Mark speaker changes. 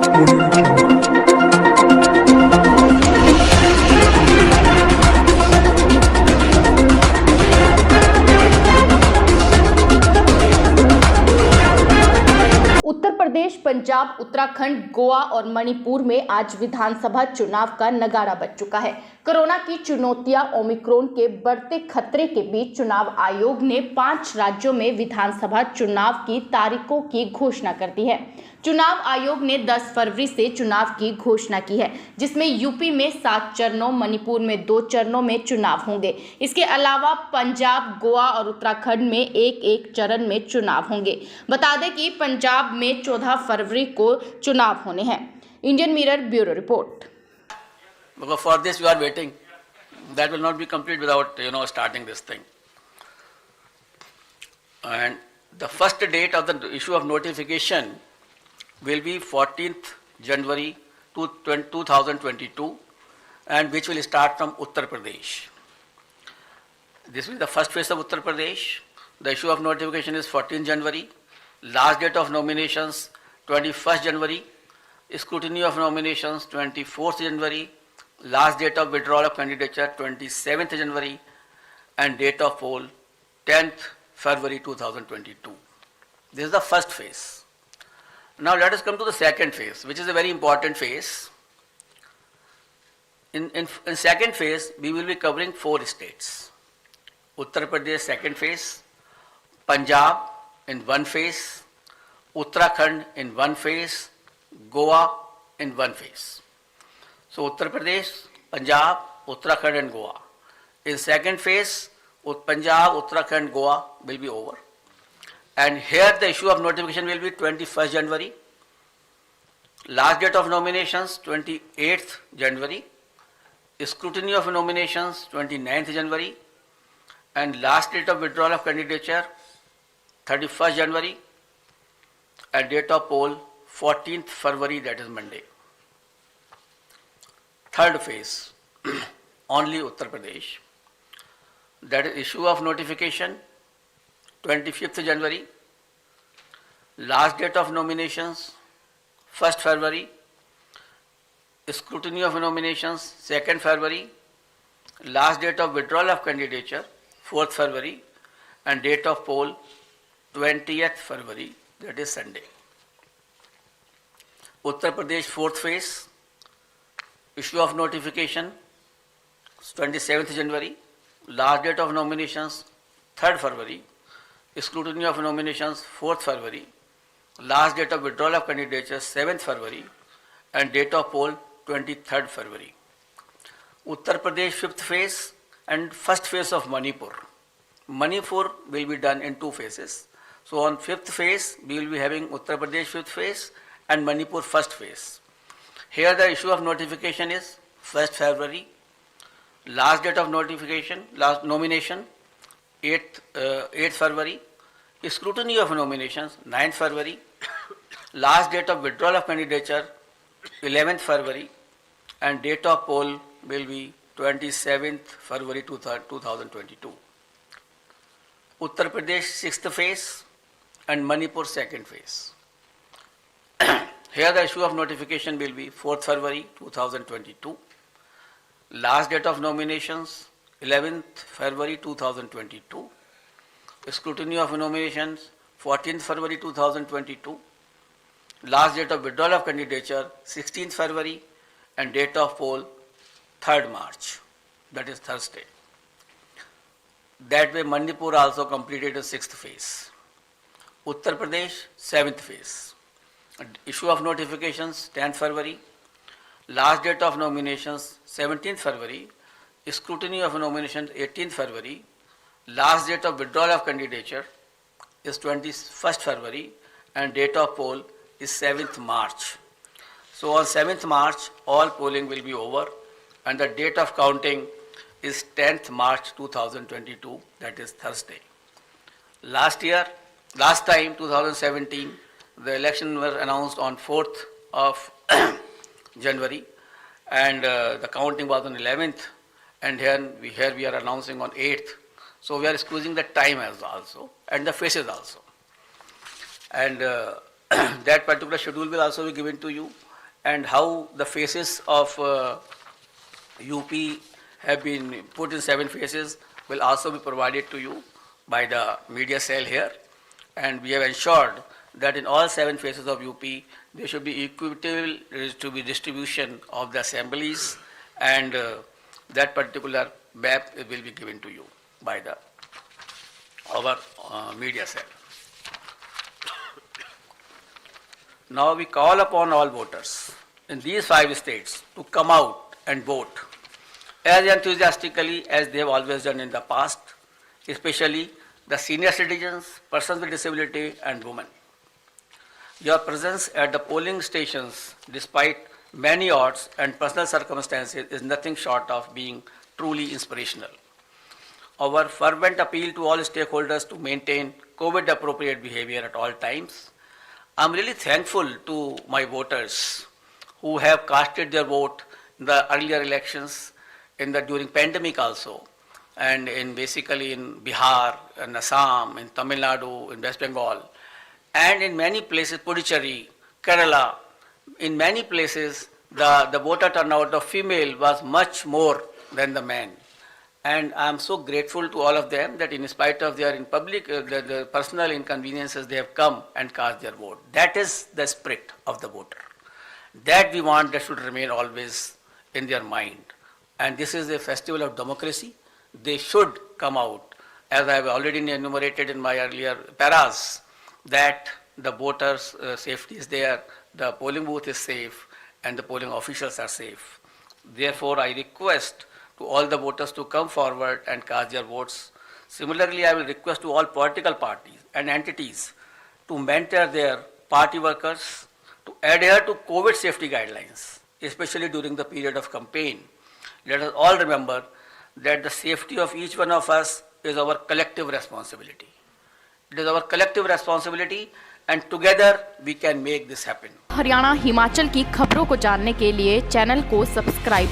Speaker 1: उत्तर प्रदेश, पंजाब, उत्तराखंड, गोवा और मणिपुर में आज विधानसभा चुनाव का नगाड़ा बज चुका है। कोरोना की चुनौतियां, ओमिक्रॉन के बढ़ते खतरे के बीच चुनाव आयोग ने 5 राज्यों में विधानसभा चुनाव की तारीखों की घोषणा कर दी है। चुनाव आयोग ने 10 फरवरी से चुनाव की घोषणा की है, जिसमें यूपी में 7 चरणों, मणिपुर में 2 चरणों में चुनाव होंगे। इसके अलावा पंजाब, गोवा और उत्तराखंड में एक चरण में चुनाव होंगे। बता दें कि पंजाब में 14 फरवरी को चुनाव होने हैं। Indian mirror bureau report.
Speaker 2: Because for this you are waiting. That will not be complete without starting this thing. And the first date of the issue of notification will be 14th January 2022, and which will start from Uttar Pradesh. This is the first phase of Uttar Pradesh. The issue of notification is 14th January. Last date of nominations 21st January. Scrutiny of nominations 24th January. Last date of withdrawal of candidature 27th January, and date of poll 10th February 2022. This is the first phase. Now let us come to the second phase, which is a very important phase. In second phase, we will be covering 4 states. Uttar Pradesh second phase, Punjab in one phase, Uttarakhand in one phase, Goa in one phase. So Uttar Pradesh, Punjab, Uttarakhand and Goa. In second phase, Punjab, Uttarakhand, Goa will be over. And here the issue of notification will be 21st January. Last date of nominations 28th January. Scrutiny of nominations 29th January. And last date of withdrawal of candidature 31st January. And date of poll 14th February, that is Monday. Third phase, only Uttar Pradesh. That is issue of notification 25th January. Last date of nominations 1st February. Scrutiny of nominations 2nd February. Last date of withdrawal of candidature 4th February. And date of poll 20th February, that is Sunday. Uttar Pradesh fourth phase. Issue of notification 27th January. Last date of nominations 3rd February. Scrutiny of nominations 4th February. Last date of withdrawal of candidature 7th February. And date of poll 23rd February. Uttar Pradesh fifth phase and first phase of Manipur. Manipur will be done in 2 phases. So on 5th phase we will be having Uttar Pradesh 5th phase and Manipur first phase. Here the issue of notification is 1st February. Last date of notification, last nomination 8th February. Scrutiny of nominations 9th February. Last date of withdrawal of candidature 11th February. And date of poll will be 27th February 2022. Uttar Pradesh 6th phase and Manipur second phase. Here the issue of notification will be 4th February 2022. Last date of nominations 11th February 2022. Scrutiny of nominations 14th February 2022. Last date of withdrawal of candidature 16th February, and date of poll 3rd March, that is Thursday. That way Manipur also completed the 6th phase. Uttar Pradesh 7th phase. Issue of notifications 10th February. Last date of nominations 17th February. Scrutiny of nominations 18th February. Last date of withdrawal of candidature is 21st February, and date of poll is 7th March. So on 7th March all polling will be over, and the date of counting is 10th March 2022, that is Thursday. Last time 2017, the election was announced on 4th of January, and the counting was on 11th, and here we are announcing on 8th. So we are squeezing the time as also, and the phases also. And that particular schedule will also be given to you. and how the faces of UP have been put in 7 phases will also be provided to you by the media cell here. And we have ensured that in all 7 phases of UP, there should be equitable distribution of the assemblies, and that particular map will be given to you by our media cell. Now we call upon all voters in these 5 states to come out and vote as enthusiastically as they have always done in the past, especially the senior citizens, persons with disability, and women. Your presence at the polling stations, despite many odds and personal circumstances, is nothing short of being truly inspirational. Our fervent appeal to all stakeholders to maintain COVID-appropriate behavior at all times. I'm really thankful to my voters who have casted their vote in the earlier elections, during pandemic also, and basically in Bihar, in Assam, in Tamil Nadu, in West Bengal, and in many places, Puducherry, Kerala. In many places, the voter turnout of female was much more than the men. And I'm so grateful to all of them that in spite of their the personal inconveniences, they have come and cast their vote. That is the spirit of the voter. That we want that should remain always in their mind. And this is a festival of democracy. They should come out, as I have already enumerated in my earlier paras, that the voters' safety is there, the polling booth is safe, and the polling officials are safe. Therefore, I request to all the voters to come forward and cast their votes. Similarly, I will request to all political parties and entities to mentor their party workers to adhere to COVID safety guidelines, especially during the period of campaign. Let us all remember that the safety of each one of us is our collective responsibility. It is our collective responsibility, and together we can make this happen.
Speaker 1: Haryana Himachal की खबरों को जानने के लिए channel को subscribe